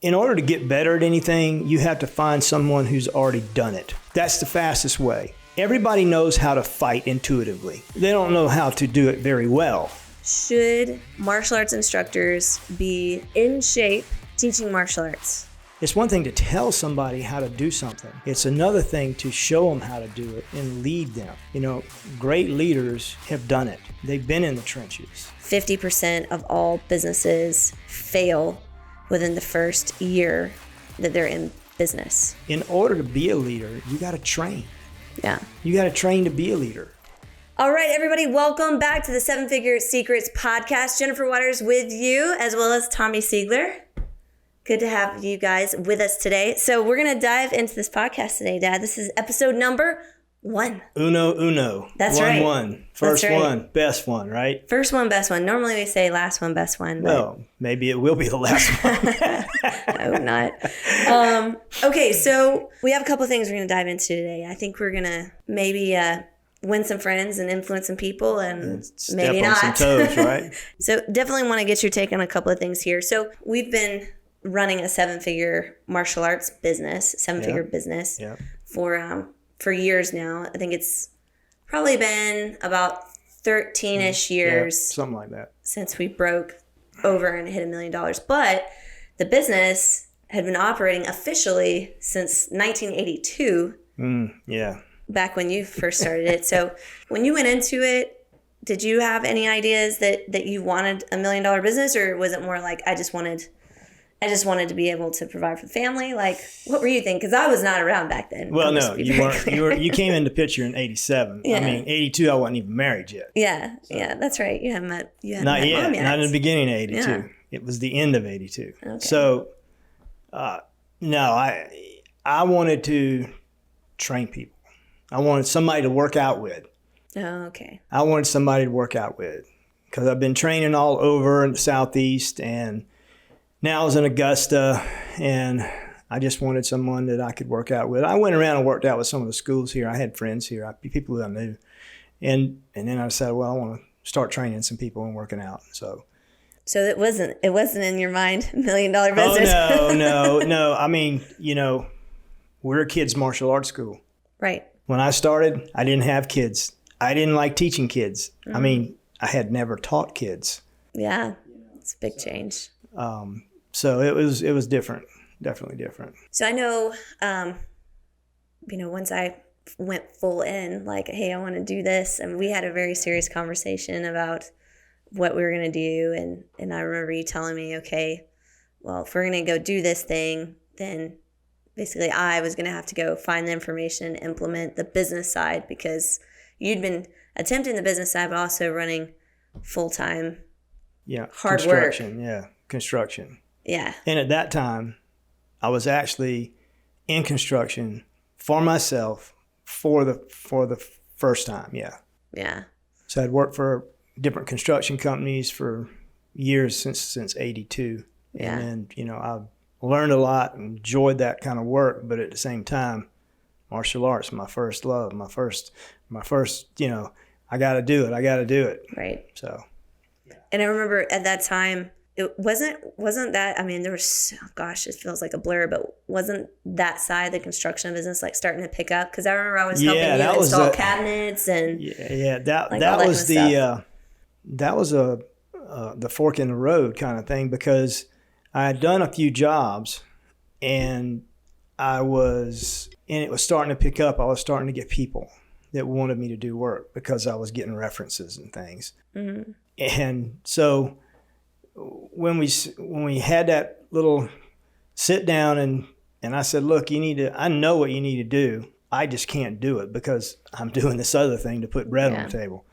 in order to get better at anything, you have to find someone who's already done it. That's the fastest way. Everybody knows how to fight intuitively. They don't know how to do it very well. Should martial arts instructors be in shape teaching martial arts? It's one thing to tell somebody how to do something. It's another thing to show them how to do it and lead them. You know, great leaders have done it. They've been in the trenches. 50% of all businesses fail within the first year that they're in business. In order to be a leader, you got to train. Yeah. You got to train to be a leader. All right, everybody, welcome back to the Seven Figure Secrets podcast. Jennifer Waters with you, as well as Tommy Siegler. Good to have you guys with us today. So we're going to dive into this podcast today, Dad. This is episode number 1. Uno. That's right. One. First That's right. one, best one, right? First one, best one. Normally we say last one, best one. But Well, maybe it will be the last one. I hope not. Okay, so we have a couple of things we're going to dive into today. I think we're going to maybe win some friends and influence some people, and maybe Step on not. some toes, right? So definitely want to get your take on a couple of things here. So we've been running a 7-figure martial arts business, 7-figure business for years now. I think it's probably been about 13-ish years something like that, since we broke over and hit $1 million. But the business had been operating officially since 1982. Back when you first started it. So when you went into it, did you have any ideas that you wanted $1 million business, or was it more like I just wanted to be able to provide for the family? Like, what were you thinking? Because I was not around back then. Well, no, you weren't. You came into picture in '87. Yeah. I mean, '82, I wasn't even married yet. Yeah, that's right. You haven't met. Not yet. Mom yet. Not in the beginning of '82. Yeah. It was the end of '82. Okay. So, no, I wanted to train people. I wanted somebody to work out with. Oh, okay. I wanted somebody to work out with because I've been training all over in the Southeast, and now I was in Augusta, and I just wanted someone that I could work out with. I went around and worked out with some of the schools here. I had friends here, people who I knew. And then I decided, well, I want to start training some people and working out. So it wasn't in your mind, $1 million business? Oh, no. I mean, we're a kids' martial arts school. Right. When I started, I didn't have kids. I didn't like teaching kids. I mean, I had never taught kids. Yeah, it's a big change. So it was different, definitely different. So I know, once I went full in, like, hey, I want to do this, and we had a very serious conversation about what we were going to do, and I remember you telling me, okay, well, if we're going to go do this thing, then basically I was going to have to go find the information, implement the business side, because you'd been attempting the business side, but also running full-time hard construction, work. Construction. Yeah. And at that time, I was actually in construction for myself for the first time. Yeah. Yeah. So I'd worked for different construction companies for years since '82. Yeah. And then, I learned a lot, enjoyed that kind of work, but at the same time, martial arts, my first love, my first, I got to do it. Right. So. And I remember at that time, it wasn't that, I mean, there was, it feels like a blur, but wasn't that side of the construction business like starting to pick up? Because I remember I was helping you install cabinets and that was the fork in the road kind of thing, because I had done a few jobs and it was starting to pick up. I was starting to get people that wanted me to do work because I was getting references and things. Mm-hmm. And so when we had that little sit down and I said, look, I know what you need to do. I just can't do it because I'm doing this other thing to put bread on the table.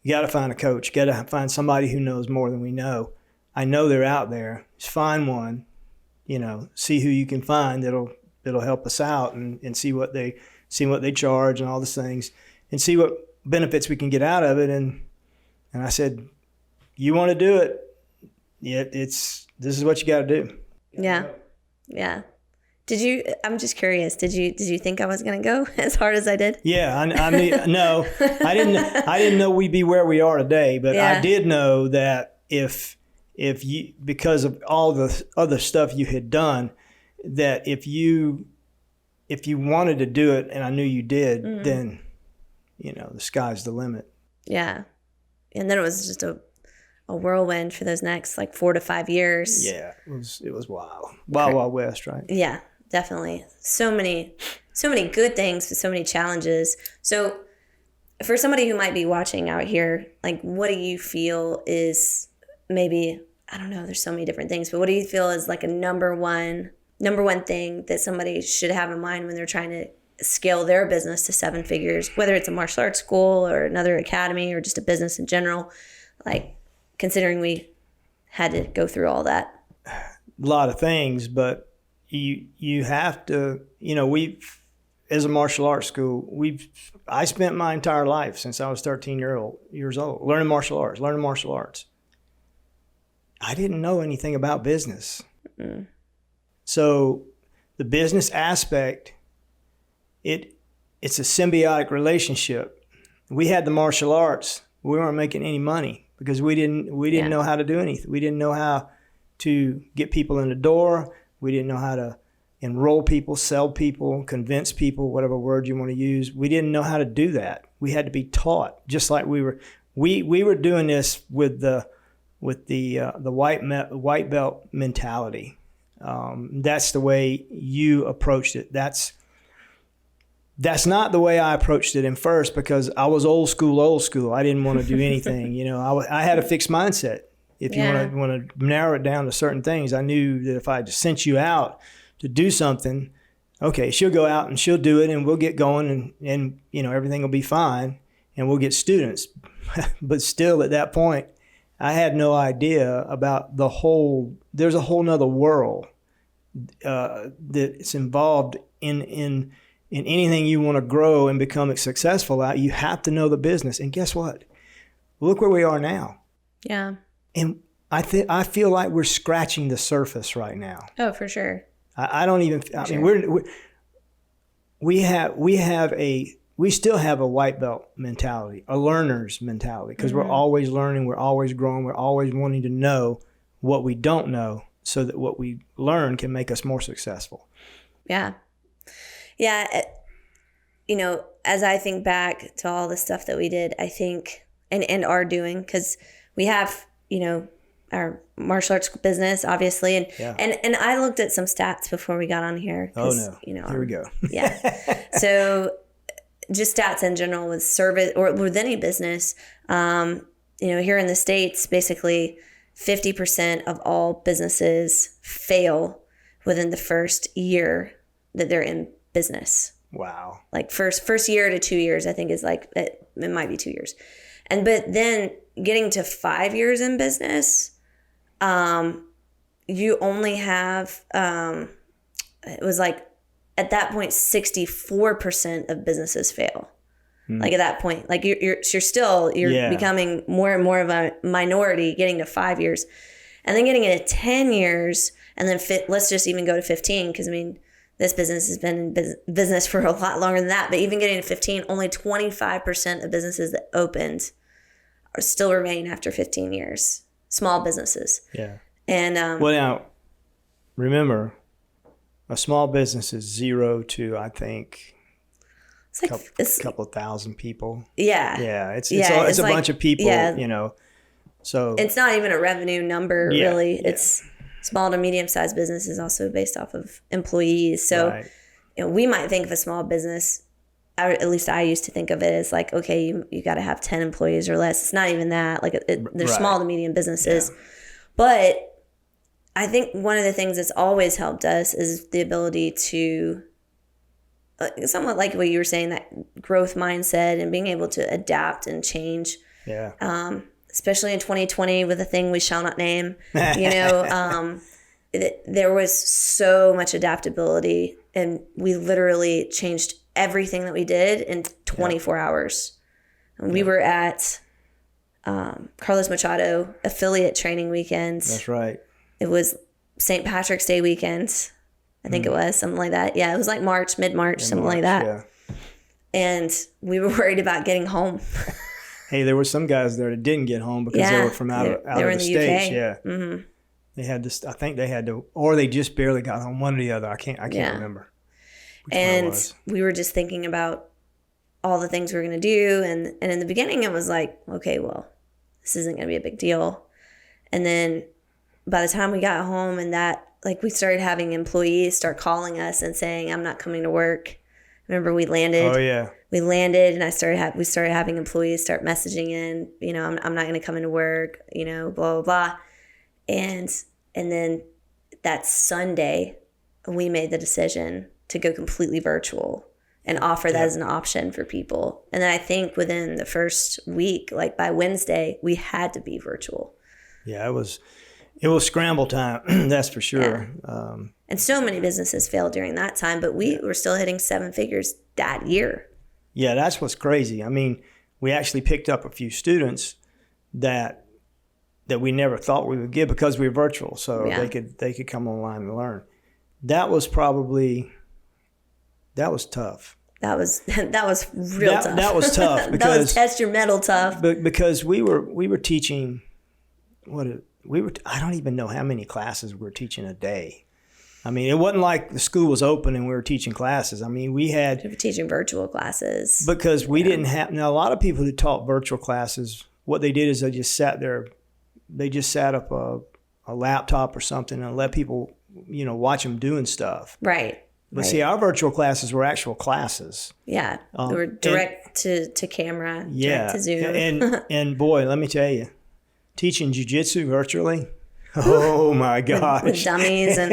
You got to find a coach. You got to find somebody who knows more than we know. I know they're out there. Just find one, see who you can find that'll help us out and see what they charge and all these things and see what benefits we can get out of it. And I said, you want to do it? Yeah, this is what you got to do. Yeah. Yeah. I'm just curious, did you think I was going to go as hard as I did? Yeah. I mean, no, I didn't know we'd be where we are today, but I did know that if because of all the other stuff you had done, that if you wanted to do it, and I knew you did, then, the sky's the limit. Yeah. And then it was just a whirlwind for those next 4 to 5 years. Yeah, it was wild. Wild West, right? Yeah, definitely. So many good things, but so many challenges. So for somebody who might be watching out here, what do you feel is maybe, I don't know, there's so many different things, but what do you feel is a number one thing that somebody should have in mind when they're trying to scale their business to 7 figures, whether it's a martial arts school or another academy or just a business in general, considering we had to go through all that? A lot of things, but you have to, as a martial arts school, I spent my entire life since I was 13 years old learning martial arts. I didn't know anything about business. Mm-hmm. So the business aspect, it's a symbiotic relationship. We had the martial arts. We weren't making any money because we didn't know how to do anything. We didn't know how to get people in the door. We didn't know how to enroll people, sell people, convince people, whatever word you want to use. We didn't know how to do that. We had to be taught, just like we were doing this with the white belt mentality. That's the way you approached it. That's not the way I approached it in first, because I was old school. I didn't want to do anything. I had a fixed mindset. If you want to narrow it down to certain things, I knew that if I just sent you out to do something, okay, she'll go out and she'll do it, and we'll get going, and everything will be fine, and we'll get students. But still, at that point, I had no idea about there's a whole nother world that's involved in anything you want to grow and become successful at. You have to know the business. And guess what? Look where we are now. Yeah. And I feel like we're scratching the surface right now. Oh, for sure. I don't even, I mean, we still have a white belt mentality, a learner's mentality, because we're always learning, we're always growing, we're always wanting to know what we don't know so that what we learn can make us more successful. Yeah. Yeah. As I think back to all the stuff that we did, I think, and are doing, because we have, our martial arts business, obviously. And I looked at some stats before we got on here. Oh, no. Here we go. Yeah. So just stats in general with service or with any business, here in the States, basically 50% of all businesses fail within the first year that they're in business. Wow. First year to 2 years, I think is it might be 2 years. But then getting to 5 years in business, you only have, it was at that point, 64% of businesses fail. At that point, you're becoming more and more of a minority getting to 5 years, and then getting into 10 years, and then let's just even go to 15. Cause this business has been in business for a lot longer than that, but even getting to 15, only 25% of businesses that opened are still remain after 15 years. Small businesses. Yeah. And well, now remember, a small business is 0 to, I think, a couple of thousand people. Yeah. Yeah. It's a bunch of people. So it's not even a revenue number really. Yeah. It's small to medium sized business is also based off of employees. So right. We might think of a small business. At least I used to think of it as okay, you got to have 10 employees or less. It's not even that. They're small to medium businesses. Yeah. But I think one of the things that's always helped us is the ability to, somewhat like what you were saying, that growth mindset and being able to adapt and change. Yeah. Especially in 2020 with a thing we shall not name. There was so much adaptability, and we literally changed everything that we did in 24 hours. And we were at Carlos Machado affiliate training weekends. That's right. It was St. Patrick's Day weekend. I think it was something like that. Yeah, it was mid-March, something like that. Yeah. And we were worried about getting home. Hey, there were some guys there that didn't get home because they were from out of the States. UK. Yeah. Mm-hmm. They had this, I think they had to, or they just barely got home, one or the other. I can't remember. And we were just thinking about all the things we were going to do. And in the beginning, it was like, okay, well, this isn't going to be a big deal. And then by the time we got home and that, like, we started having employees start calling us and saying, I'm not coming to work. Remember we landed? Oh, yeah. We landed and we started having employees start messaging in, you know, I'm not going to come into work, you know, blah, blah, blah. And then that Sunday, we made the decision to go completely virtual and offer that as an option for people. And then I think within the first week, like by Wednesday, we had to be virtual. Yeah, it was scramble time. That's for sure. Yeah. And so many businesses failed during that time, but we were still hitting 7 figures that year. Yeah, that's what's crazy. I mean, we actually picked up a few students that we never thought we would get because we were virtual, so they could come online and learn. That was tough. That was real tough. That was tough because that was test your metal tough. Because we were teaching I don't even know how many classes we were teaching a day. I mean, it wasn't like the school was open and we were teaching classes. I mean, we were teaching virtual classes because we didn't have. Now, a lot of people who taught virtual classes, what they did is they just sat there. They just sat up a laptop or something and let people, you know, watch them doing stuff. Right. But see, our virtual classes were actual classes. Yeah, they were direct to camera, direct to Zoom. and boy, let me tell you, teaching jiu-jitsu virtually, oh my gosh, with dummies and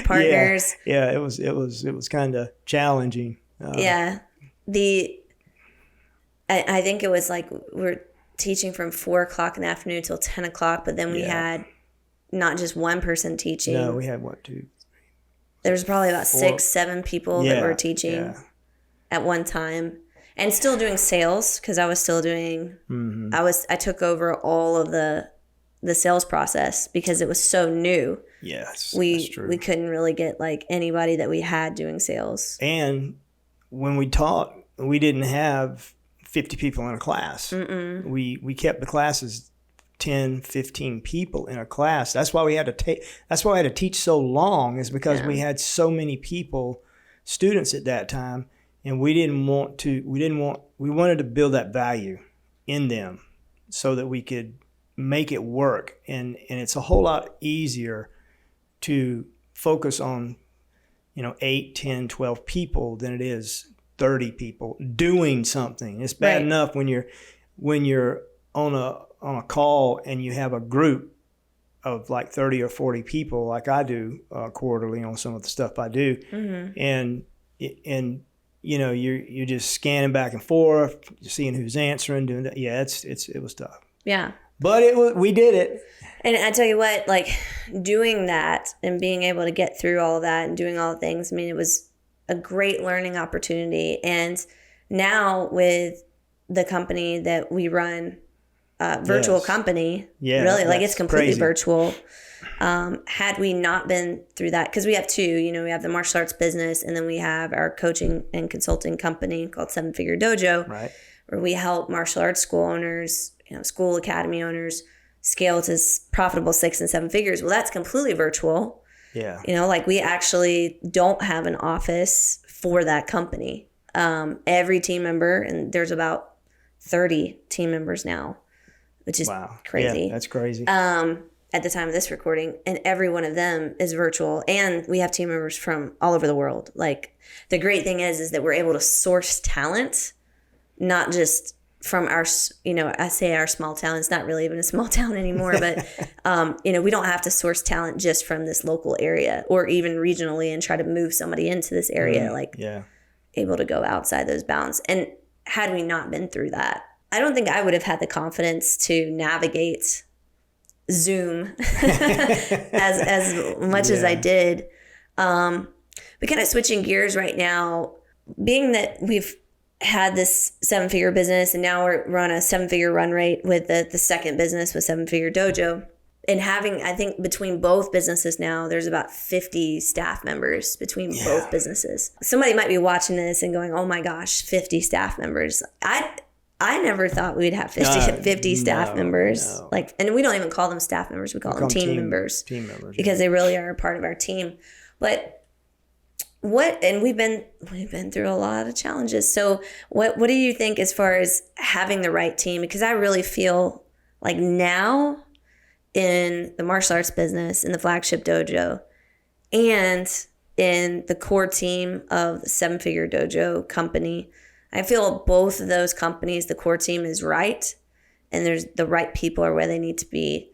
partners. Yeah, it was kind of challenging. I think it was like we're teaching from 4:00 in the afternoon till 10:00, but then we had not just one person teaching. No, we had two. There was probably about 6-7 people that were teaching at one time, and still doing sales because I was still doing. Mm-hmm. I took over all of the sales process because it was so new. Yes, that's true. We couldn't really get like anybody that we had doing sales. And when we taught, we didn't have 50 people in a class. Mm-mm. We kept the classes 10, 15 people in a class. That's why we had to teach so long, is because we had so many students at that time, and we wanted to build that value in them so that we could make it work. And it's a whole lot easier to focus on, 8, 10, 12 people than it is 30 people doing something. It's bad enough when you're on a call and you have a group of like 30 or 40 people, like I do quarterly on some of the stuff I do, and you're just scanning back and forth, seeing who's answering, doing that. Yeah, it was tough. Yeah, but we did it. And I tell you what, like doing that and being able to get through all of that and doing all the things, I mean, it was a great learning opportunity. And now with the company that we run, virtual company, really, like it's completely crazy. Virtual. Had we not been through that, because we have two, we have the martial arts business, and then we have our coaching and consulting company called 7 Figure Dojo, where we help martial arts school owners, school academy owners scale to profitable 6 and 7 figures. Well, that's completely virtual. Yeah. Like we actually don't have an office for that company. Every team member, and there's about 30 team members now, which is crazy. Yeah, that's crazy. At the time of this recording, and every one of them is virtual, and we have team members from all over the world. Like the great thing is that we're able to source talent, not just from our, I say our small town. It's not really even a small town anymore, but we don't have to source talent just from this local area or even regionally and try to move somebody into this area. Able to go outside those bounds. And had we not been through that, I don't think I would have had the confidence to navigate Zoom as much as I did. But kind of switching gears right now, being that we've had this 7-figure business and now we're on a 7-figure run rate with the second business with 7 Figure Dojo, and having, I think between both businesses now, there's about 50 staff members between both businesses. Somebody might be watching this and going, oh my gosh, 50 staff members. I never thought we'd have 50 staff members. No. Like, and we don't even call them staff members. We call them team members. Team members. Because they really are a part of our team. But and we've been through a lot of challenges. So what do you think as far as having the right team? Because I really feel like now in the martial arts business, in the flagship dojo, and in the core team of the 7-figure dojo company, I feel both of those companies, the core team is right, and there's the right people are where they need to be.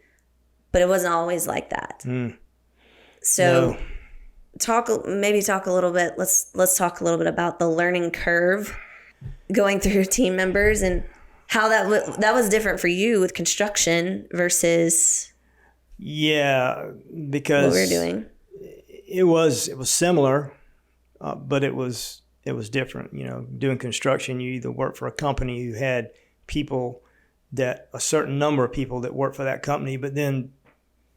But it wasn't always like that. So No. talk a little bit. Let's talk a little bit about the learning curve going through team members and how that was different for you with construction versus because what we were doing. It was similar, but it was different. You know, doing construction, you either work for a company who had people a certain number of people that work for that company, but then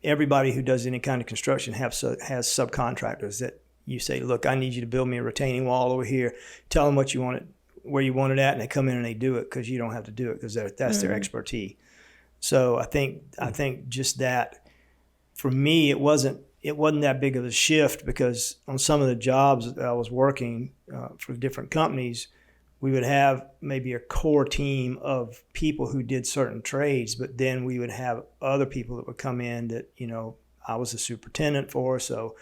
everybody who does any kind of construction has subcontractors that you say, look, I need you to build me a retaining wall over here. Tell them what you want it, where you want it at, and they come in and they do it because you don't have to do it because that's their expertise. So I think just that, for me, it wasn't that big of a shift, because on some of the jobs that I was working for different companies, we would have maybe a core team of people who did certain trades, but then we would have other people that would come in that, you know, I was a superintendent for, so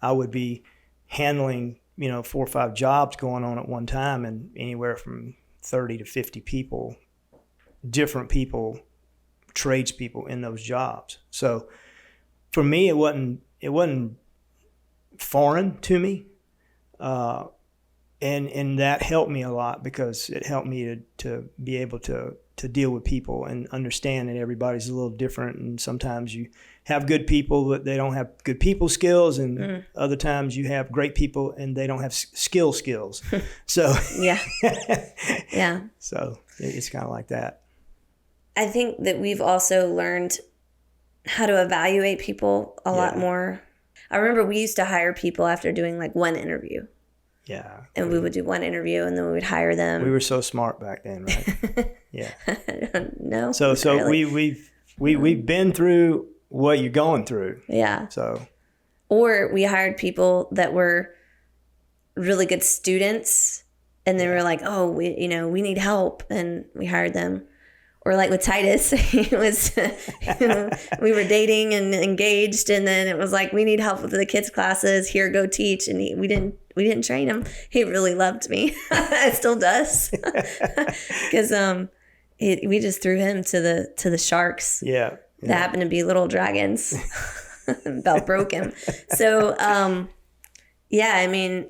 I would be handling, you know, 4 or 5 jobs going on at one time, and anywhere from 30 to 50 people, different people, tradespeople in those jobs. So for me, it wasn't foreign to me, and that helped me a lot, because it helped me to be able to deal with people and understand that everybody's a little different, and sometimes you have good people but they don't have good people skills, and other times you have great people and they don't have skills. So yeah. So it's kind of like that. I think that we've also learned how to evaluate people a lot more. I remember we used to hire people after doing like one interview. Yeah. And we would do one interview and then we would hire them. We were so smart back then, right? Yeah. I don't know. So we've been through what you're going through. Yeah. So. Or we hired people that were really good students, and they were like, "Oh, we need help," and we hired them. Or like with Titus, he was, we were dating and engaged, and then it was like, we need help with the kids' classes. Here, go teach. And we didn't train him. He really loved me. It still does, because we just threw him to the sharks. Yeah. That happened to be little dragons. About broke him. So I mean,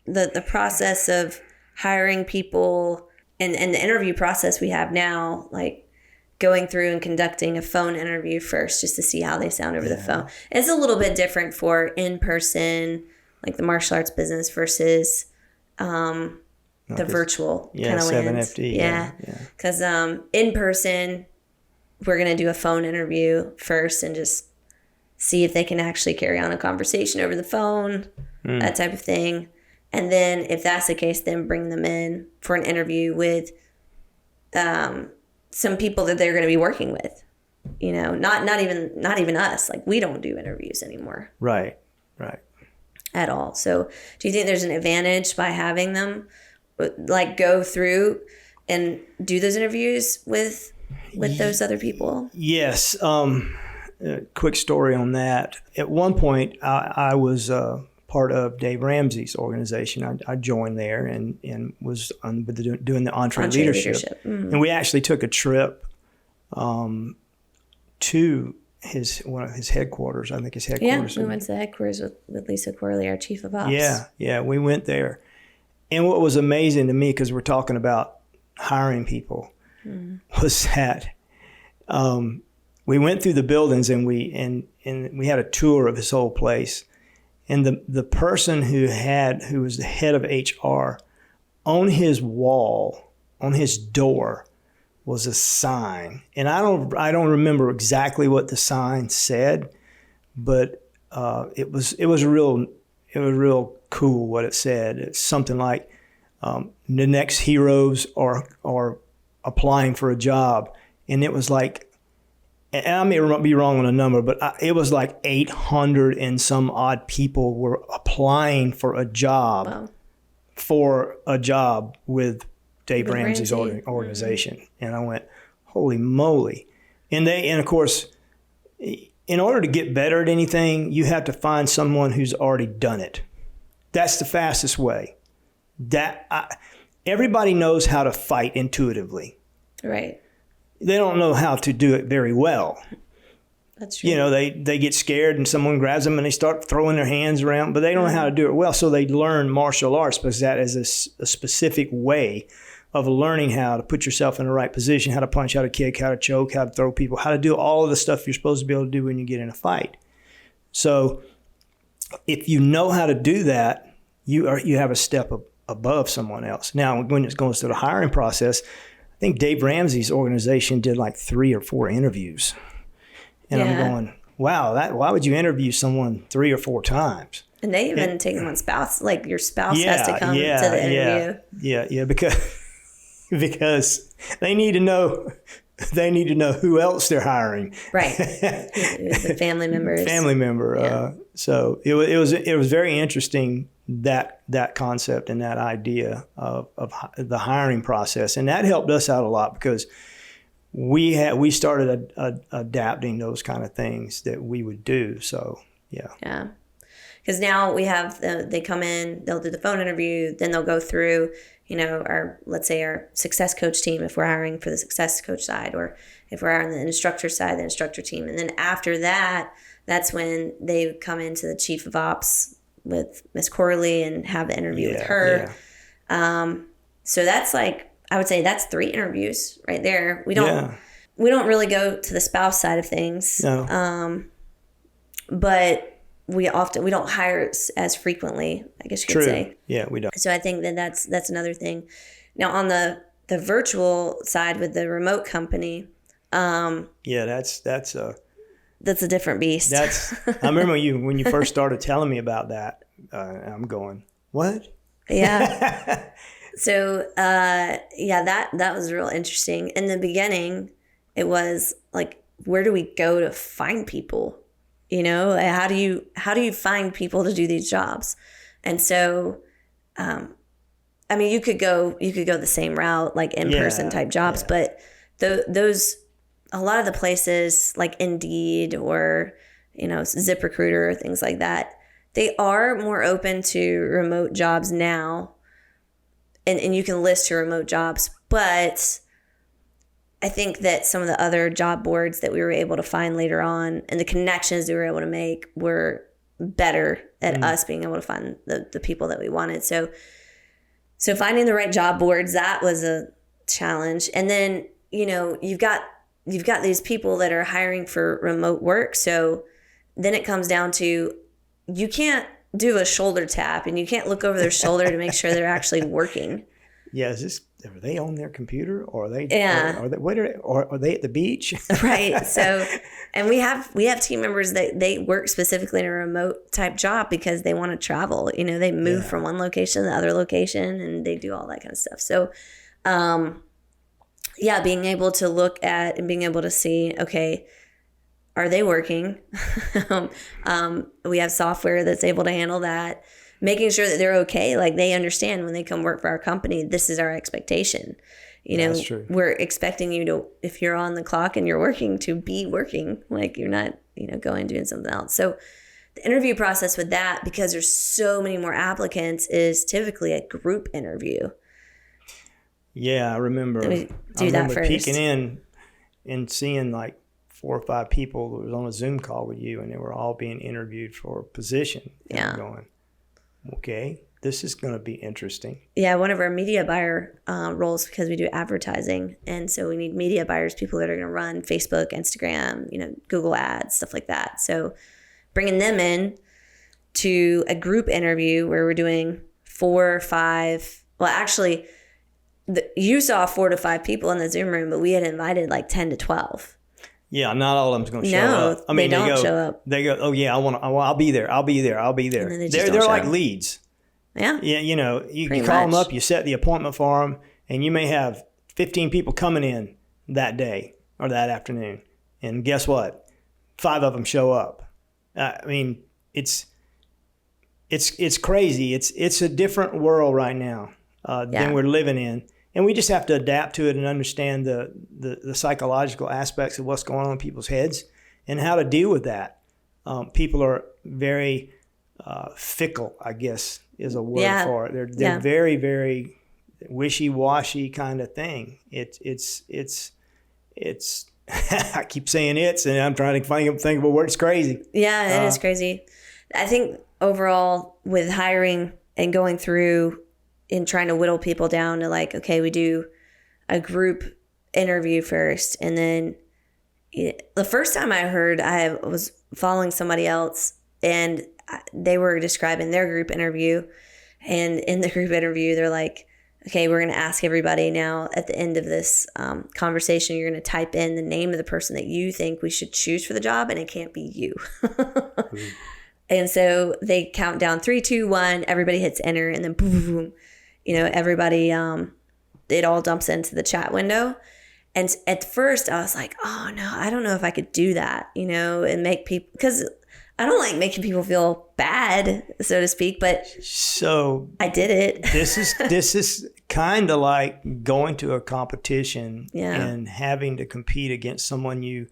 the process of hiring people. And the interview process we have now, like going through and conducting a phone interview first just to see how they sound over the phone. It's a little bit different for in-person, like the martial arts business versus the virtual kind of lands. 7FD. Yeah. Because in person, we're going to do a phone interview first and just see if they can actually carry on a conversation over the phone, that type of thing. And then if that's the case, then bring them in for an interview with some people that they're going to be working with. You know, not even us. Like, we don't do interviews anymore. Right. At all. So do you think there's an advantage by having them like go through and do those interviews with those other people? Yes. Quick story on that. At one point, I was part of Dave Ramsey's organization. I joined there and was doing the entree leadership. Mm-hmm. And we actually took a trip to one of his headquarters. I think his headquarters. Yeah, we went to the headquarters with Lisa Corley, our chief of ops. Yeah, we went there. And what was amazing to me, because we're talking about hiring people, was that we went through the buildings and we had a tour of his whole place. And the person who was the head of HR, on his wall, on his door, was a sign. And I don't remember exactly what the sign said, but it was real cool what it said. It's something like the next heroes are applying for a job, and it was like, and I may be wrong on a number, but it was like 800 and some odd people were applying for a job. Wow. For a job with Dave Ramsey's Ramsey. organization. And I went, holy moly. And of course, in order to get better at anything, you have to find someone who's already done it. That's the fastest way. Everybody knows how to fight intuitively. Right. They don't know how to do it very well. That's true. You know, they get scared and someone grabs them and they start throwing their hands around, but they don't know how to do it well. So they learn martial arts because that is a specific way of learning how to put yourself in the right position, how to punch, how to kick, how to choke, how to throw people, how to do all of the stuff you're supposed to be able to do when you get in a fight. So if you know how to do that, you have a step above someone else. Now, when it goes to the hiring process, I think Dave Ramsey's organization did like 3 or 4 interviews. And I'm going, wow, why would you interview someone 3 or 4 times? And they even take them on spouse, like your spouse has to come to the interview. Yeah, because they need to know who else they're hiring. Right. The family members. Family member. Yeah. So it was very interesting, that concept and that idea of the hiring process, and that helped us out a lot because we started adapting those kind of things that we would do. So yeah. Because now we have they come in, they'll do the phone interview, then they'll go through, let's say our success coach team if we're hiring for the success coach side, or if we're on the instructor side, the instructor team, and then after that, that's when they come into the chief of ops with Miss Corley and have the interview with her. Yeah. So that's like, I would say that's 3 interviews right there. We don't really go to the spouse side of things. No. But we don't hire as frequently, I guess you could say. Yeah, we don't. So I think that's another thing. Now on the virtual side with the remote company, that's a different beast. I remember when you first started telling me about that. I'm going, what? Yeah. So that was real interesting. In the beginning, it was like, where do we go to find people? How do you find people to do these jobs? And so, you could go the same route, like in-person type jobs, but a lot of the places like Indeed or, ZipRecruiter or things like that, they are more open to remote jobs now. And you can list your remote jobs, but I think that some of the other job boards that we were able to find later on and the connections we were able to make were better at us being able to find the people that we wanted. So finding the right job boards, that was a challenge. And then, you've got these people that are hiring for remote work. So then it comes down to, you can't do a shoulder tap and you can't look over their shoulder to make sure they're actually working. Yeah, are they on their computer, or are they? Yeah. Or are they at the beach? Right. So, and we have team members that they work specifically in a remote type job because they want to travel. They move from one location to the other location, and they do all that kind of stuff. So, being able to look at and being able to see, okay, are they working? We have software that's able to handle that. Making sure that they're okay, like they understand when they come work for our company, this is our expectation. That's true. We're expecting you to, if you're on the clock and you're working, to be working, like you're not, going doing something else. So the interview process with that, because there's so many more applicants, is typically a group interview. Yeah, I remember. That first. Peeking in and seeing like 4 or 5 people that was on a Zoom call with you, and they were all being interviewed for a position. And I'm going, okay, this is going to be interesting. Yeah, one of our media buyer roles, because we do advertising, and so we need media buyers, people that are going to run Facebook, Instagram, Google ads, stuff like that. So bringing them in to a group interview where we're doing 4 or 5. Well, actually, you saw 4 to 5 people in the Zoom room, but we had invited like 10 to 12. Yeah, not all of them's going to show up. They don't show up. They go, oh yeah, I'll be there. And then they're like leads. Yeah. Yeah, you call them up, you set the appointment for them, and you may have 15 people coming in that day or that afternoon. And guess what? 5 of them show up. I mean, it's crazy. It's a different world right now than we're living in. And we just have to adapt to it and understand the psychological aspects of what's going on in people's heads and how to deal with that. People are very fickle, I guess is a word for it. They're very, very wishy-washy kind of thing. It's I keep saying and I'm trying to think of a word. It's crazy. Yeah, it is crazy. I think overall with hiring and going through and trying to whittle people down to like, okay, we do a group interview first. And then the first time I heard, I was following somebody else and they were describing their group interview. And in the group interview, they're like, okay, we're going to ask everybody now at the end of this conversation, you're going to type in the name of the person that you think we should choose for the job, and it can't be you. And so they count down 3, 2, 1, everybody hits enter, and then boom, everybody, it all dumps into the chat window. And at first I was like, oh no, I don't know if I could do that, and make people, because I don't like making people feel bad, so to speak, but so I did it. This is kind of like going to a competition and having to compete against someone you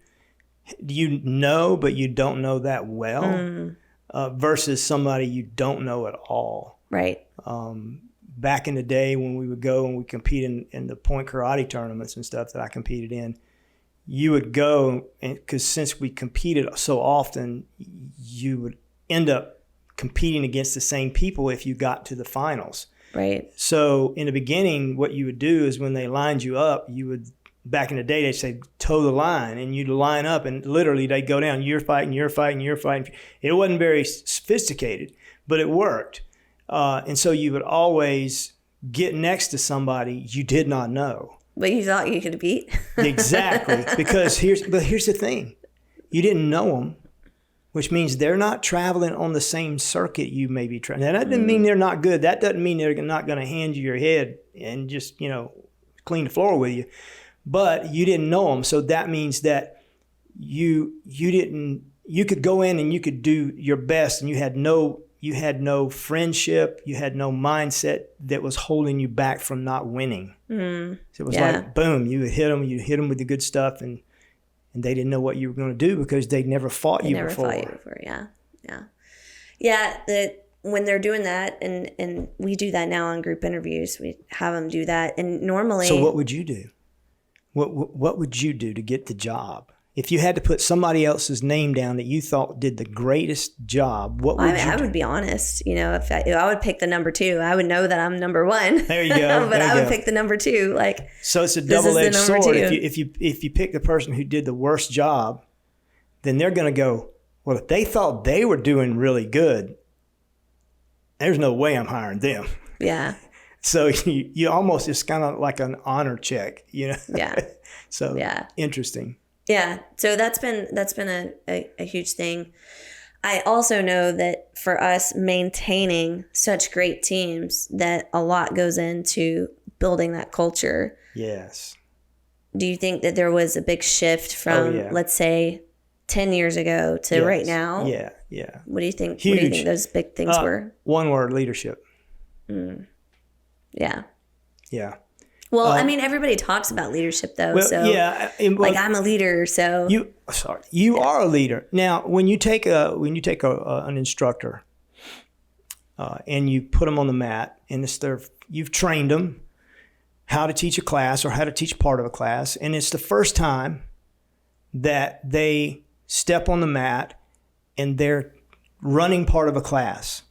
know, but you don't know that well, versus somebody you don't know at all. Right. Back in the day when we would go and we compete in the point karate tournaments and stuff that I competed in, you would go, because since we competed so often, you would end up competing against the same people if you got to the finals. Right. So in the beginning, what you would do is when they lined you up, you would, back in the day, they'd say, toe the line, and you'd line up, and literally they'd go down, you're fighting. It wasn't very sophisticated, but it worked. And so you would always get next to somebody you did not know. But you thought you could beat. Exactly. Because here's the thing. You didn't know them, which means they're not traveling on the same circuit you may be traveling. Now, that doesn't mean they're not good. That doesn't mean they're not going to hand you your head and just, clean the floor with you. But you didn't know them. So that means that you could go in and you could do your best, and you had no friendship, you had no mindset that was holding you back from not winning. So it was like, boom, you would hit them with the good stuff, and they didn't know what you were going to do because they'd never fought you before. When they're doing that, and we do that now on group interviews, we have them do that, and normally. So what would you do? What would you do to get the job? If you had to put somebody else's name down that you thought did the greatest job, what would you do? I would be honest. If I would pick the number 2, I would know that I'm number 1. There you go. But I would pick the number 2. So it's a double-edged sword. If you pick the person who did the worst job, then they're going to go, well, if they thought they were doing really good, there's no way I'm hiring them. Yeah. So you almost, it's kind of like an honor check, Yeah. So interesting. Yeah. So that's been a huge thing. I also know that for us maintaining such great teams, that a lot goes into building that culture. Yes. Do you think that there was a big shift from, let's say, 10 years ago to right now? Yeah. Yeah. What do you think? Huge. What do you think those big things were? One word: leadership. Yeah. Yeah. Well, everybody talks about leadership, though. Well, so, I'm a leader. So you are a leader. Now, when you take an instructor, and you put them on the mat, and you've trained them how to teach a class or how to teach part of a class, and it's the first time that they step on the mat and they're running part of a class.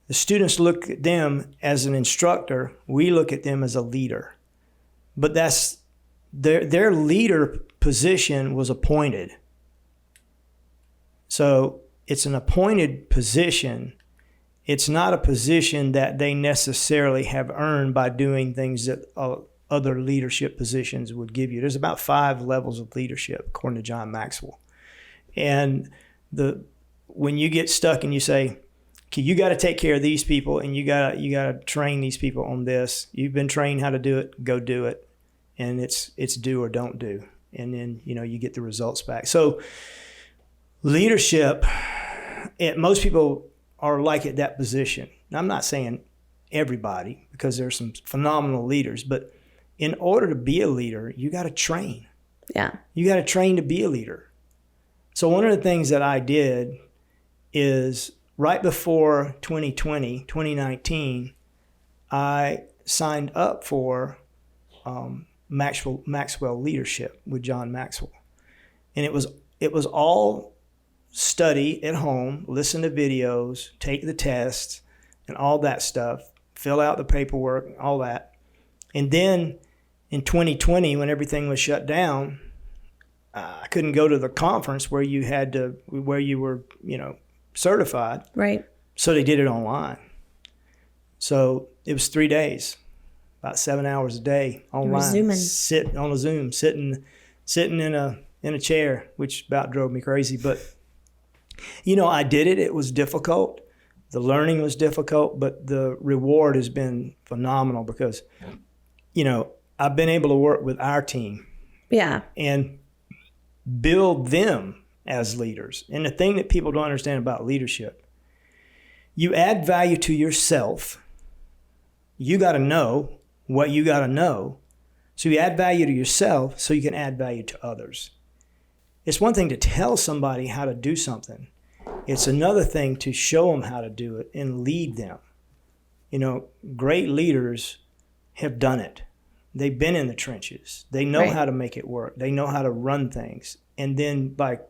The students look at them as an instructor. We look at them as a leader. But that's their leader position was appointed. So it's an appointed position. It's not a position that they necessarily have earned by doing things that other leadership positions would give you. There's about 5 levels of leadership, according to John Maxwell. And when you get stuck and you say, okay, you got to take care of these people, and you got to train these people on this. You've been trained how to do it, go do it. and it's do or don't do. And then, you get the results back. So leadership, most people are like at that position. Now, I'm not saying everybody, because there's some phenomenal leaders, but in order to be a leader, you got to train. Yeah. You got to train to be a leader. So one of the things that I did is right before 2019, I signed up for Maxwell Leadership with John Maxwell. And it was all study at home, listen to videos, take the tests, and all that stuff, fill out the paperwork, all that. And then in 2020, when everything was shut down, I couldn't go to the conference where you were, certified. Right. So they did it online. So it was 3 days, about 7 hours a day online. Sit on a Zoom, sitting in a chair, which about drove me crazy. But I did it. It was difficult. The learning was difficult, but the reward has been phenomenal because, I've been able to work with our team. Yeah. And build them as leaders. And the thing that people don't understand about leadership, you add value to yourself. You got to know what you got to know. So you add value to yourself so you can add value to others. It's one thing to tell somebody how to do something. It's another thing to show them how to do it and lead them. Great leaders have done it. They've been in the trenches. They know how to make it work. They know how to run things. And then by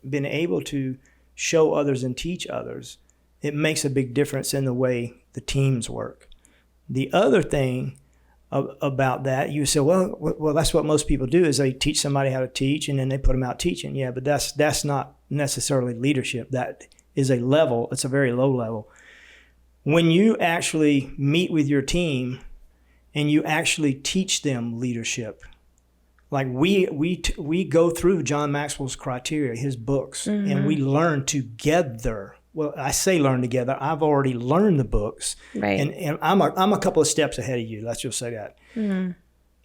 being able to show others and teach others, it makes a big difference in the way the teams work. The other thing about that, you say, well, that's what most people do is they teach somebody how to teach and then they put them out teaching. Yeah, but that's not necessarily leadership. That is a level. It's a very low level. When you actually meet with your team and you actually teach them leadership, like we go through John Maxwell's criteria, his books, and we learn together. Well, I say learn together. I've already learned the books, right? And I'm a couple of steps ahead of you. Let's just say that. Mm-hmm.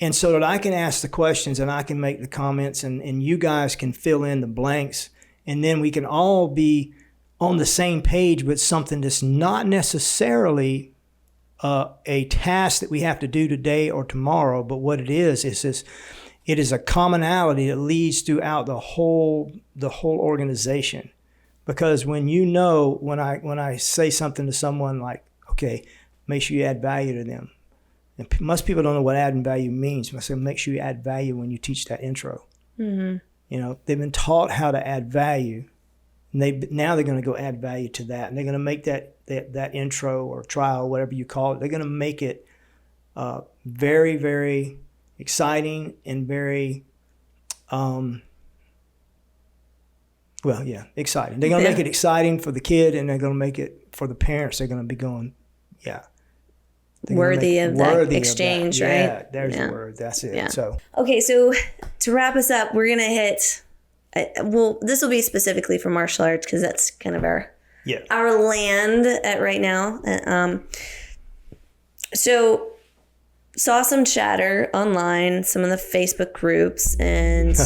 And so that I can ask the questions and I can make the comments, and you guys can fill in the blanks, and then we can all be on the same page with something that's not necessarily a task that we have to do today or tomorrow, but what it is this. It is a commonality that leads throughout the whole organization. Because when I say something to someone like, okay, make sure you add value to them. And most people don't know what adding value means. I say, make sure you add value when you teach that intro. Mm-hmm. They've been taught how to add value. And now they're going to go add value to that. And they're going to make that intro or trial, whatever you call it, they're going to make it very, very exciting and very, exciting. They're going to make it exciting for the kid, and they're going to make it for the parents. They're going to be going, worthy of that exchange, right? Yeah, there's the word. That's it. Yeah. So okay, so to wrap us up, we're going to hit. This will be specifically for martial arts because that's kind of our land at right now. So saw some chatter online, some of the Facebook groups, and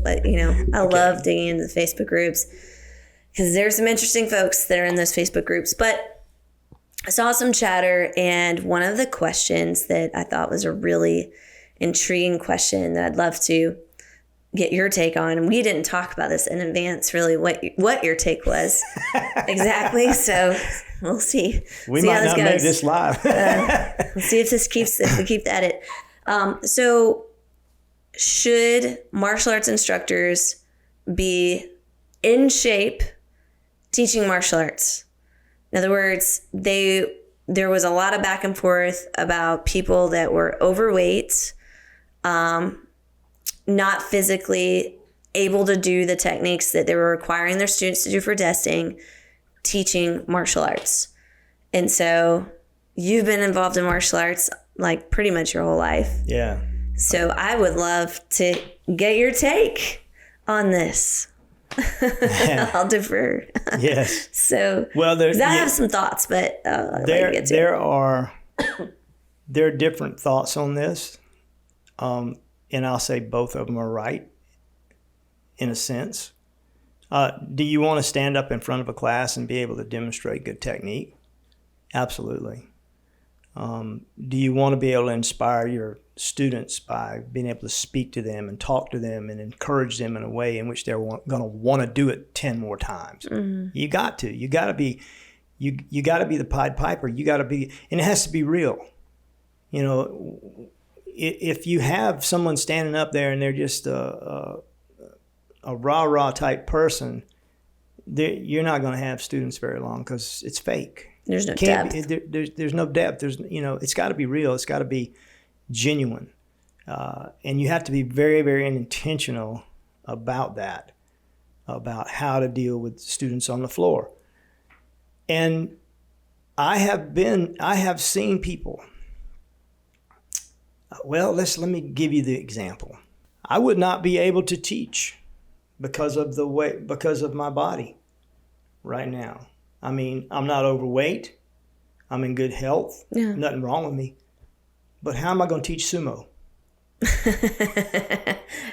I love digging into the Facebook groups because there's some interesting folks that are in those Facebook groups. But I saw some chatter, and one of the questions that I thought was a really intriguing question that I'd love to get your take on, and we didn't talk about this in advance really what your take was exactly, so we'll see. We might not make this live. We'll see if we keep the edit. So should martial arts instructors be in shape teaching martial arts? In other words, there was a lot of back and forth about people that were overweight, not physically able to do the techniques that they were requiring their students to do for testing, teaching martial arts. And so you've been involved in martial arts like pretty much your whole life. Yeah. So I would love to get your take on this. I'll defer. Yes. So, well, I have some thoughts, but there are different thoughts on this. And I'll say both of them are right in a sense. Do you want to stand up in front of a class and be able to demonstrate good technique? Absolutely. Do you want to be able to inspire your students by being able to speak to them and talk to them and encourage them in a way in which they're going to want to do it 10 more times? Mm-hmm. You got to be the Pied Piper. You got to be, and it has to be real. You know, if you have someone standing up there and they're just a rah-rah type person, you're not going to have students very long because it's fake. There's no depth. There's no depth. It's got to be real. It's got to be genuine. And you have to be very, very intentional about that, about how to deal with students on the floor. And I have seen people. Well, let me give you the example. I would not be able to teach because of my body right now. I mean, I'm not overweight. I'm in good health. Yeah. Nothing wrong with me. But how am I going to teach sumo?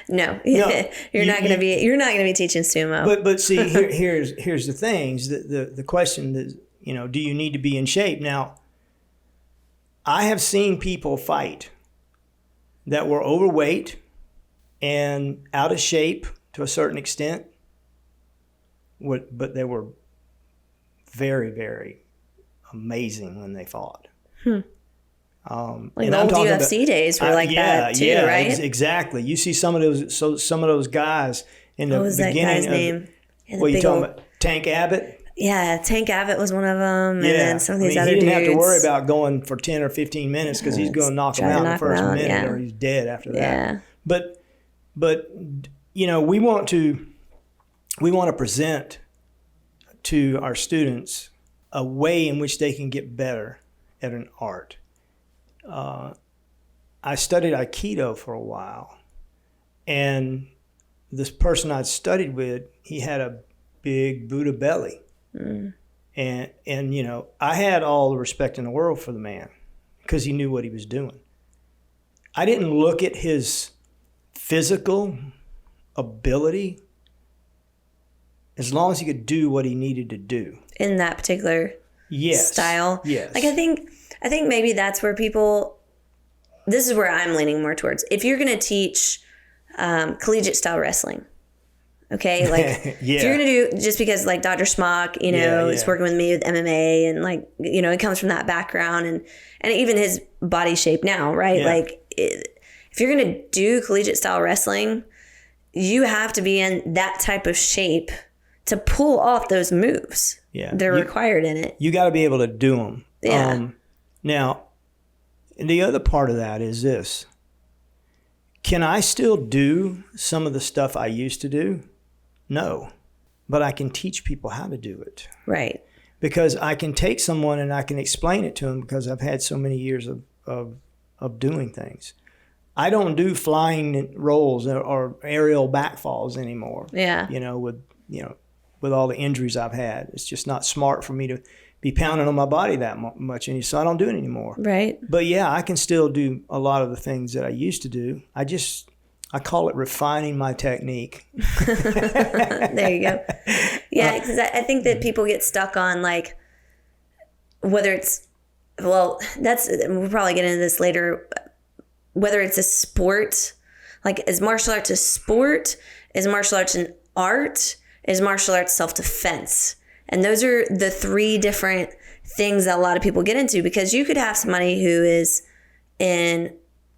No, you're not going to be teaching sumo. But see, here's the things. The question is, do you need to be in shape? Now, I have seen people fight that were overweight and out of shape to a certain extent, but they were very, very amazing when they fought. Like the old UFC days were that too, right? Exactly. You see some of those guys in the beginning. What was that guy's name? What are you talking about? Tank Abbott? Yeah, Tank Abbott was one of them, and then some of these other dudes. He didn't have to worry about going for 10 or 15 minutes because he's going to knock him out in the first minute, or he's dead after that. Yeah. But we want to present to our students a way in which they can get better at an art. I studied Aikido for a while, and this person I'd studied with, he had a big Buddha belly. Mm. And I had all the respect in the world for the man because he knew what he was doing. I didn't look at his physical ability as long as he could do what he needed to do in that particular style. Yes. Like I think maybe that's where this is where I'm leaning more towards. If you're going to teach collegiate style wrestling, okay, like if you're going to do, just because like Dr. Schmock, is working with me with MMA and it comes from that background and even his body shape now, right? Yeah. Like if you're going to do collegiate style wrestling, you have to be in that type of shape to pull off those moves. Yeah. They're required in it. You got to be able to do them. Yeah. Now, the other part of that is this. Can I still do some of the stuff I used to do? No. But I can teach people how to do it. Right. Because I can take someone and I can explain it to them because I've had so many years of doing things. I don't do flying rolls or aerial backfalls anymore. Yeah. With all the injuries I've had. It's just not smart for me to be pounding on my body that much, and so I don't do it anymore. Right. But yeah, I can still do a lot of the things that I used to do. I call it refining my technique. There you go. Yeah, because I think that people get stuck on whether it's, we'll probably get into this later, whether it's a sport, is martial arts a sport? Is martial arts an art? Is martial arts self-defense? And those are the three different things that a lot of people get into, because you could have somebody who is in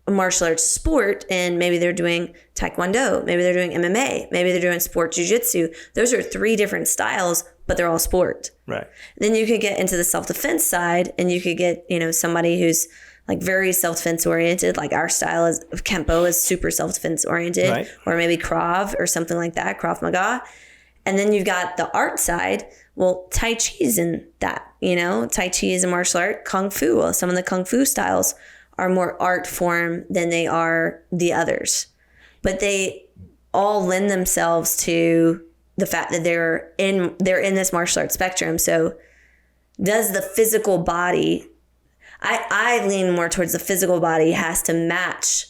a martial arts sport and maybe they're doing taekwondo, maybe they're doing MMA, maybe they're doing sport jiu-jitsu. Those are three different styles, but they're all sport. Right. Then you could get into the self-defense side and you could get, somebody who's very self-defense oriented, like our style of Kempo is super self-defense oriented, right. Or maybe Krav or something like that, Krav Maga. And then you've got the art side. Well, Tai Chi is in that, Tai Chi is a martial art. Kung Fu, well, some of the Kung Fu styles are more art form than they are the others. But they all lend themselves to the fact that they're in this martial arts spectrum. So does the physical body, I lean more towards the physical body has to match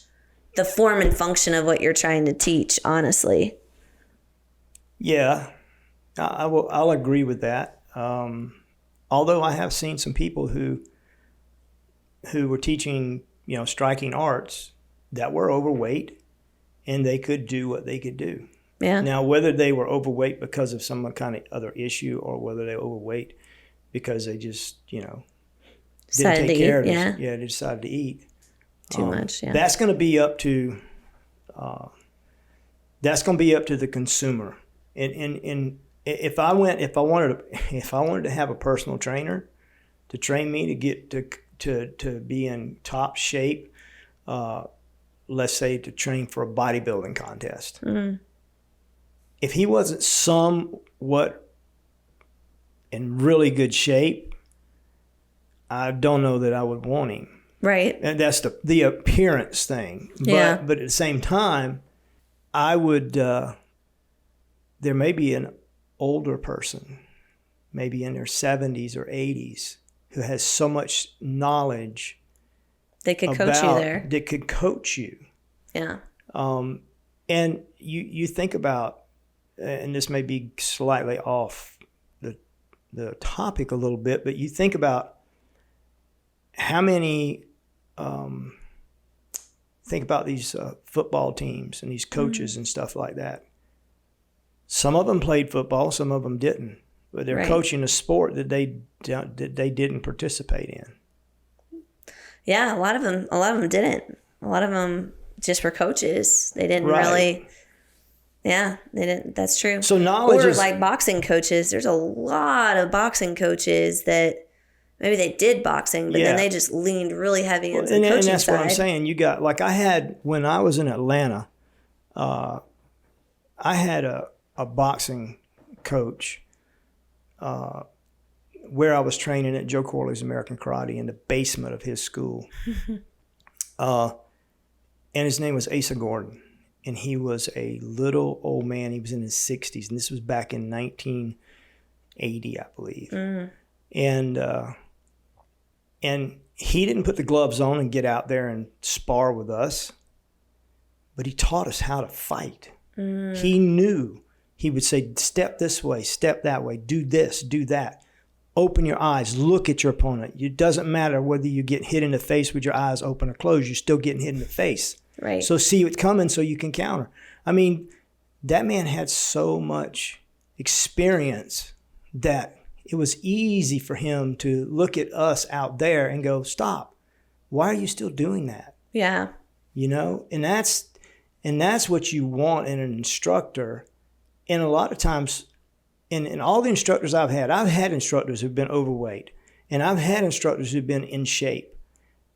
the form and function of what you're trying to teach, honestly. Yeah, I'll agree with that. Although I have seen some people who were teaching, striking arts that were overweight, and they could do what they could do. Yeah. Now, whether they were overweight because of some kind of other issue, or whether they were overweight because they just, didn't take care of it. Yeah, they decided to eat too much. Yeah. That's going to be up to the consumer. And if I wanted to have a personal trainer to train me to get to be in top shape, let's say to train for a bodybuilding contest. Mm-hmm. If he wasn't somewhat in really good shape, I don't know that I would want him. Right. And that's the appearance thing. Yeah. But at the same time, I would, there may be an older person, maybe in their 70s or 80s, who has so much knowledge. They could coach you there. That could coach you. Yeah. And you think about, and this may be slightly off the topic a little bit, but you think about how many, think about these football teams and these coaches and stuff like that. Some of them played football, some of them didn't, but they're coaching a sport that they didn't participate in. Yeah, a lot of them didn't. A lot of them just were coaches. They didn't really. Yeah, they didn't. That's true. So knowledge or is like boxing coaches. There's a lot of boxing coaches that maybe they did boxing, but then they just leaned really heavy into the coaching and that's side. what I'm saying. You got, like, I had, when I was in Atlanta, I had a boxing coach where I was training at Joe Corley's American Karate in the basement of his school. And his name was Asa Gordon. And he was a little old man. He was in his 60s. And this was back in 1980, I believe. Mm. And he didn't put the gloves on and get out there and spar with us. But he taught us how to fight. Mm. He knew. He would say, step this way, step that way, do this, do that. Open your eyes, look at your opponent. It doesn't matter whether you get hit in the face with your eyes open or closed, you're still getting hit in the face. Right. So see what's coming so you can counter. I mean, that man had so much experience that it was easy for him to look at us out there and go, stop. Why are you still doing that? Yeah. And that's what you want in an instructor. And a lot of times, in all the instructors I've had instructors who've been overweight, and I've had instructors who've been in shape.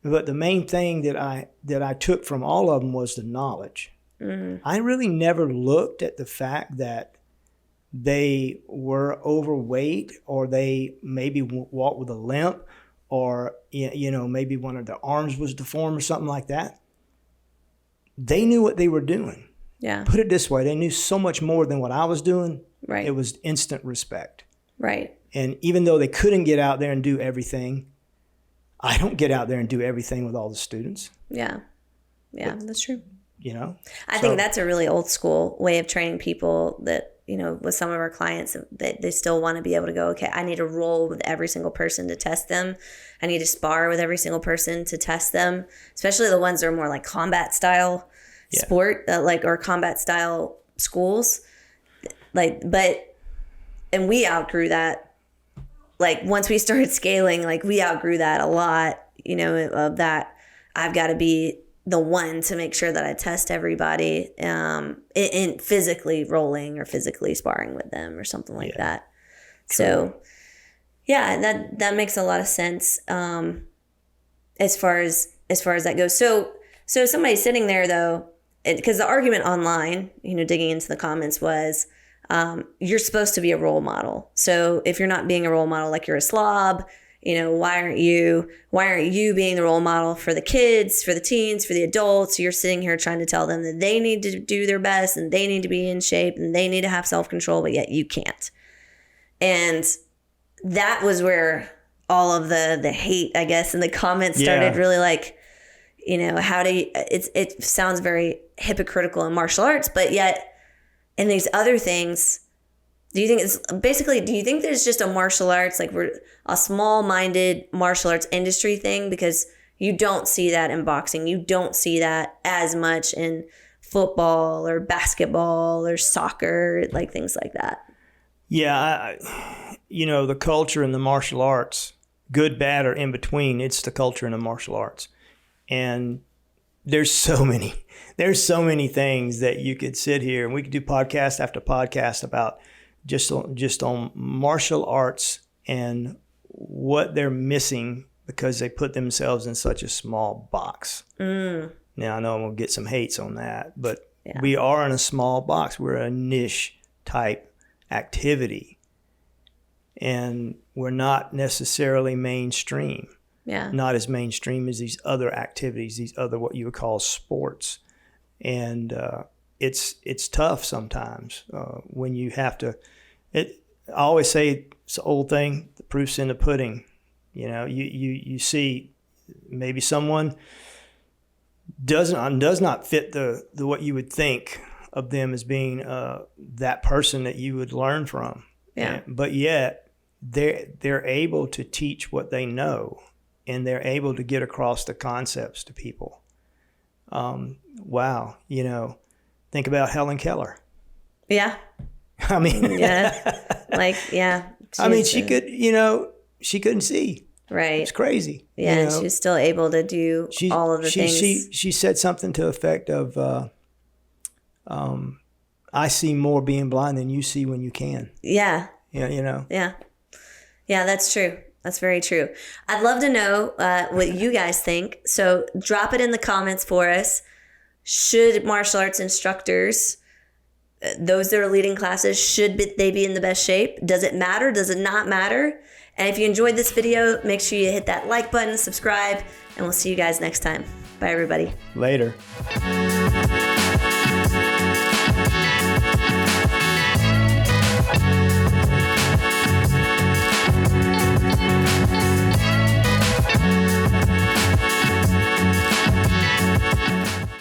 But the main thing that I took from all of them was the knowledge. Mm-hmm. I really never looked at the fact that they were overweight, or they maybe walked with a limp, or maybe one of their arms was deformed or something like that. They knew what they were doing. Yeah. Put it this way, they knew so much more than what I was doing. Right. It was instant respect. Right. And even though they couldn't get out there and do everything, I don't get out there and do everything with all the students. Yeah. Yeah, that's true. I think that's a really old school way of training people that, with some of our clients, that they still want to be able to go, okay, I need to roll with every single person to test them. I need to spar with every single person to test them, especially the ones that are more like combat style sport, or combat style schools. And we outgrew that. Once we started scaling, we outgrew that a lot, of that. I've got to be the one to make sure that I test everybody in physically rolling or physically sparring with them or something like that. True. So, yeah, that makes a lot of sense as far as that goes. So somebody sitting there, though, because the argument online, digging into the comments was, you're supposed to be a role model. So if you're not being a role model, you're a slob, why aren't you being the role model for the kids, for the teens, for the adults? You're sitting here trying to tell them that they need to do their best and they need to be in shape and they need to have self-control, but yet you can't. And that was where all of the hate, I guess, in the comments started really you know, how do you, it sounds very hypocritical in martial arts, but yet in these other things, do you think there's just a martial arts, like we're a small-minded martial arts industry thing? Because you don't see that in boxing. You don't see that as much in football or basketball or soccer, like things like that. Yeah, you know, the culture in the martial arts, good, bad, or in between, it's the culture in the martial arts. And there's so many things that you could sit here and we could do podcast after podcast about just on martial arts and what they're missing because they put themselves in such a small box. Now, I know I'm going to get some hates on that, but we are in a small box. We're a niche type activity, and we're not necessarily mainstream. Yeah. Not as mainstream as these other activities, these other what you would call sports. And it's tough sometimes when you have to. I always say it's an old thing, the proof's in the pudding. You know, you see maybe someone does not fit the what you would think of them as being that person that you would learn from. Yeah. But yet they're able to teach what they know, and they're able to get across the concepts to people. Wow, you know, think about Helen Keller. Yeah. I mean, yeah, like, yeah. I mean, she couldn't see. Right. It's crazy. Yeah, you know? and she was still able to do all of the things. She said something to the effect of, I see more being blind than you see when you can. Yeah. Yeah, you know. Yeah. Yeah, that's true. That's very true. I'd love to know what you guys think. So drop it in the comments for us. Should martial arts instructors, those that are leading classes, they be in the best shape? Does it matter? Does it not matter? And if you enjoyed this video, make sure you hit that like button, subscribe, and we'll see you guys next time. Bye, everybody. Later.